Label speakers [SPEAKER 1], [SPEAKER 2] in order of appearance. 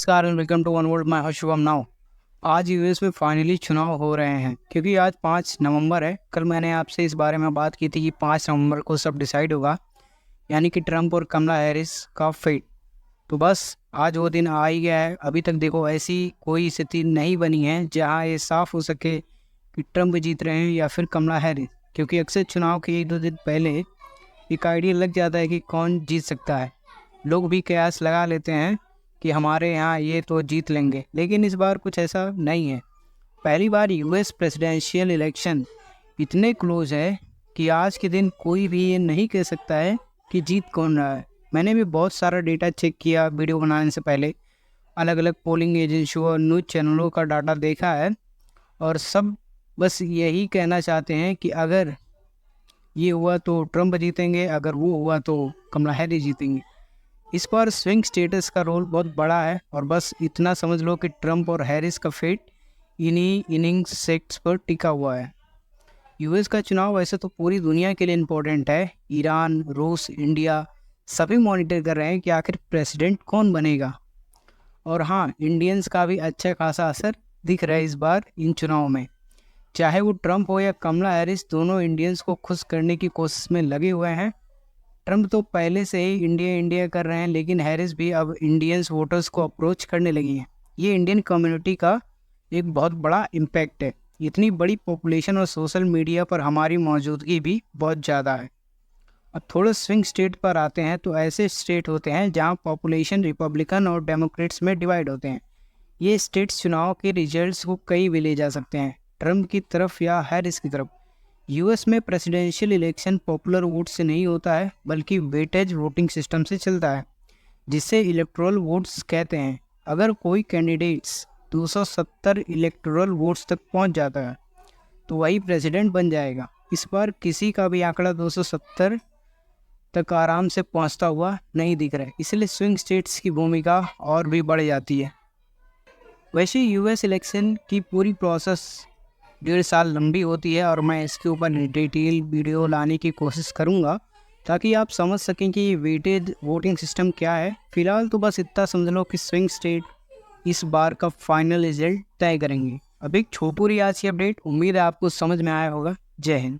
[SPEAKER 1] नमस्कार and welcome to one world. मैं हूं शुभम नाउ। आज यूएस में फाइनली चुनाव हो रहे हैं क्योंकि आज 5 नवंबर है। कल मैंने आपसे इस बारे में बात की थी कि 5 नवंबर को सब डिसाइड होगा, यानी कि ट्रंप और कमला हैरिस का फेट। तो बस आज वो दिन आ ही गया है। अभी तक देखो ऐसी कोई स्थिति नहीं बनी है जहां ये साफ हो सके कि ट्रंप जीत रहे हैं या फिर कमला हैरिस, क्योंकि अक्सर चुनाव के 1-2 दिन पहले एक आइडिया लग जाता है कि कौन जीत सकता है। लोग भी कयास लगा लेते हैं कि हमारे यहाँ ये तो जीत लेंगे, लेकिन इस बार कुछ ऐसा नहीं है। पहली बार यूएस प्रेसिडेंशियल इलेक्शन इतने क्लोज है कि आज के दिन कोई भी ये नहीं कह सकता है कि जीत कौन रहा है। मैंने भी बहुत सारा डेटा चेक किया वीडियो बनाने से पहले, अलग अलग पोलिंग एजेंसियों और न्यूज़ चैनलों का डाटा देखा है, और सब बस यही कहना चाहते हैं कि अगर ये हुआ तो ट्रंप जीतेंगे, अगर वो हुआ तो कमला हैरिस जीतेंगे। इस बार स्विंग स्टेटस का रोल बहुत बड़ा है, और बस इतना समझ लो कि ट्रंप और हैरिस का फेट इन्हीं इनिंग सेट्स पर टिका हुआ है। यूएस का चुनाव वैसे तो पूरी दुनिया के लिए इम्पोर्टेंट है। ईरान, रूस, इंडिया सभी मॉनिटर कर रहे हैं कि आखिर प्रेसिडेंट कौन बनेगा। और हाँ, इंडियंस का भी अच्छा खासा असर दिख रहा है इस बार इन चुनाव में। चाहे वो ट्रंप हो या कमला हैरिस, दोनों इंडियंस को खुश करने की कोशिश में लगे हुए हैं। ट्रंप तो पहले से ही इंडिया इंडिया कर रहे हैं, लेकिन हैरिस भी अब इंडियंस वोटर्स को अप्रोच करने लगी हैं। ये इंडियन कम्युनिटी का एक बहुत बड़ा इम्पैक्ट है। इतनी बड़ी पॉपुलेशन और सोशल मीडिया पर हमारी मौजूदगी भी बहुत ज़्यादा है। अब थोड़ा स्विंग स्टेट पर आते हैं, तो ऐसे स्टेट होते हैं जहां पॉपुलेशन रिपब्लिकन और डेमोक्रेट्स में डिवाइड होते हैं। ये स्टेट्स चुनाव के रिजल्ट्स को कई भी ले जा सकते हैं, ट्रंप की तरफ या हैरिस की तरफ। यूएस में प्रेसिडेंशियल इलेक्शन पॉपुलर वोट से नहीं होता है, बल्कि वेटेज वोटिंग सिस्टम से चलता है, जिसे इलेक्टोरल वोट्स कहते हैं। अगर कोई कैंडिडेट्स 270 इलेक्टोरल वोट्स तक पहुंच जाता है तो वही प्रेसिडेंट बन जाएगा। इस बार किसी का भी आंकड़ा 270 तक आराम से पहुंचता हुआ नहीं दिख रहा है, इसलिए स्विंग स्टेट्स की भूमिका और भी बढ़ जाती है। वैसे यूएस इलेक्शन की पूरी प्रोसेस 1.5 साल लंबी होती है, और मैं इसके ऊपर डिटेल वीडियो लाने की कोशिश करूंगा ताकि आप समझ सकें कि ये वेटेड वोटिंग सिस्टम क्या है। फिलहाल तो बस इतना समझ लो कि स्विंग स्टेट इस बार का फाइनल रिजल्ट तय करेंगे। अब एक छोटी आज की अपडेट, उम्मीद है आपको समझ में आया होगा। जय हिंद।